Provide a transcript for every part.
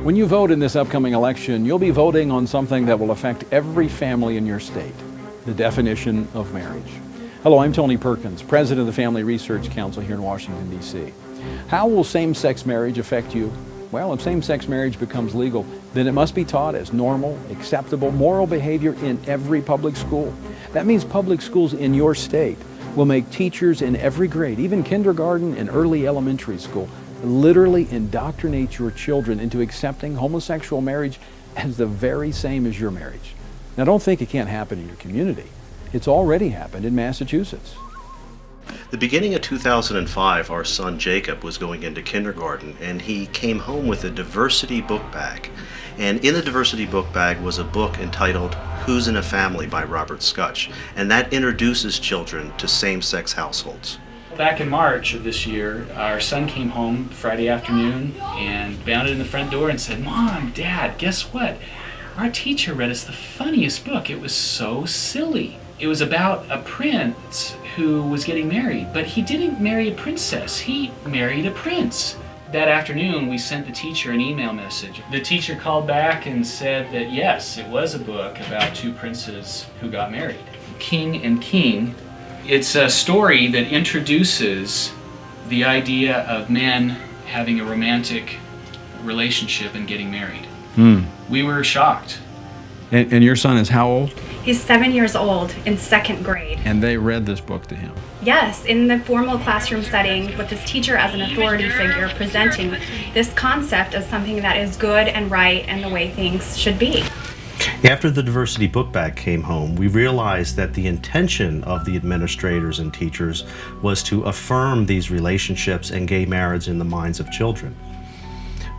When you vote in this upcoming election, you'll be voting on something that will affect every family in your state, the definition of marriage. Hello, I'm Tony Perkins, President of the Family Research Council here in Washington, D.C. How will same-sex marriage affect you? Well, if same-sex marriage becomes legal, then it must be taught as normal, acceptable, moral behavior in every public school. That means public schools in your state will make teachers in every grade, even kindergarten and early elementary school, literally indoctrinate your children into accepting homosexual marriage as the very same as your marriage. Now, don't think it can't happen in your community. It's already happened in Massachusetts. The beginning of 2005, our son Jacob was going into kindergarten, and he came home with a diversity book bag. And in the diversity book bag was a book entitled Who's in a Family by Robert Scutch, and that introduces children to same-sex households. Back in March of this year, our son came home Friday afternoon and bounded in the front door and said, "Mom, Dad, guess what? Our teacher read us the funniest book. It was so silly. It was about a prince who was getting married, but he didn't marry a princess. He married a prince." That afternoon, we sent the teacher an email message. The teacher called back and said that yes, it was a book about two princes who got married. King and King. It's a story that introduces the idea of men having a romantic relationship and getting married. We were shocked. And your son is how old? He's 7 years old in second grade. And they read this book to him. Yes, in the formal classroom setting with his teacher as an authority figure presenting this concept as something that is good and right and the way things should be. After the diversity book bag came home, we realized that the intention of the administrators and teachers was to affirm these relationships and gay marriage in the minds of children.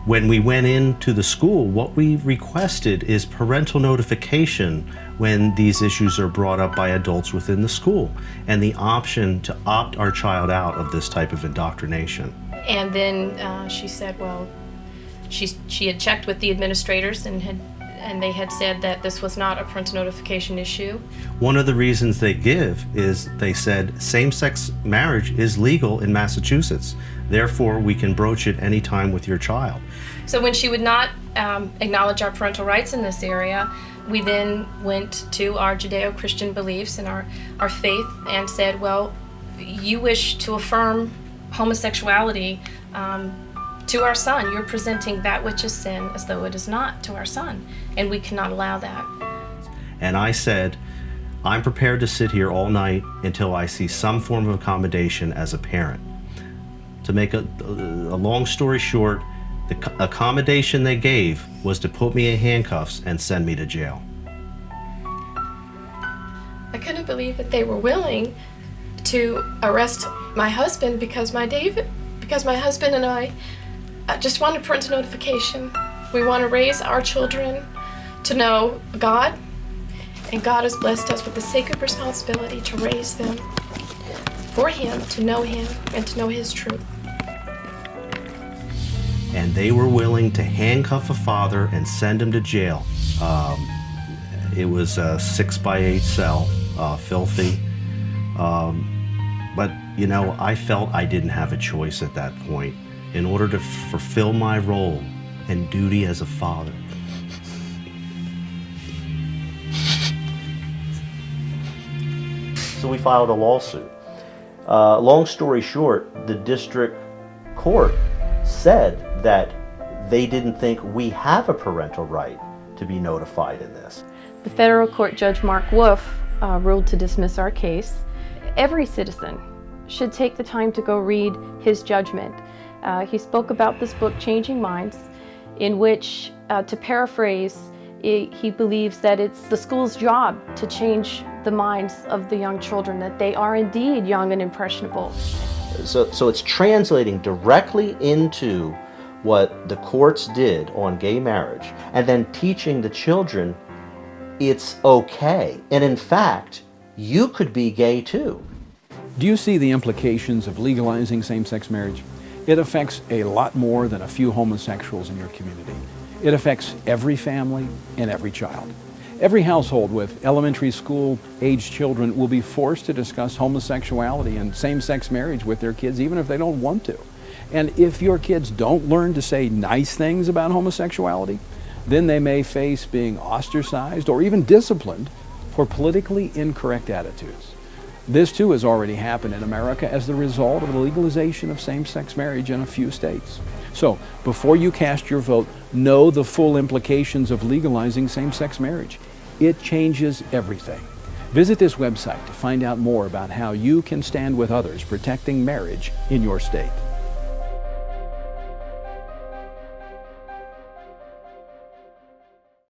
When we went into the school, what we requested is parental notification when these issues are brought up by adults within the school, and the option to opt our child out of this type of indoctrination. And then she said, well, she had checked with the administrators and they had said that this was not a parental notification issue. One of the reasons they give is they said same-sex marriage is legal in Massachusetts. Therefore, we can broach it anytime with your child. So when she would not acknowledge our parental rights in this area, we then went to our Judeo-Christian beliefs and our faith and said, well, you wish to affirm homosexuality to our son. You're presenting that which is sin as though it is not to our son, and we cannot allow that. And I said, I'm prepared to sit here all night until I see some form of accommodation as a parent. To make a long story short, the accommodation they gave was to put me in handcuffs and send me to jail. I couldn't believe that they were willing to arrest my husband because my husband and I just wanted parental notification. We want to raise our children to know God, and God has blessed us with the sacred responsibility to raise them for Him, to know Him, and to know His truth. And they were willing to handcuff a father and send him to jail. It was a 6x8 cell, filthy. But, you know, I felt I didn't have a choice at that point in order to fulfill my role and duty as a father. So we filed a lawsuit. Long story short, the district court said that they didn't think we have a parental right to be notified in this. The federal court judge Mark Wolf ruled to dismiss our case. Every citizen should take the time to go read his judgment. He spoke about this book, Changing Minds, in which, to paraphrase, he believes that it's the school's job to change the minds of the young children, that they are indeed young and impressionable. So it's translating directly into what the courts did on gay marriage, and then teaching the children it's okay. And in fact, you could be gay too. Do you see the implications of legalizing same-sex marriage? It affects a lot more than a few homosexuals in your community. It affects every family and every child. Every household with elementary school-aged children will be forced to discuss homosexuality and same-sex marriage with their kids, even if they don't want to. And if your kids don't learn to say nice things about homosexuality, then they may face being ostracized or even disciplined for politically incorrect attitudes. This too has already happened in America as the result of the legalization of same-sex marriage in a few states. So, before you cast your vote, know the full implications of legalizing same-sex marriage. It changes everything. Visit this website to find out more about how you can stand with others protecting marriage in your state.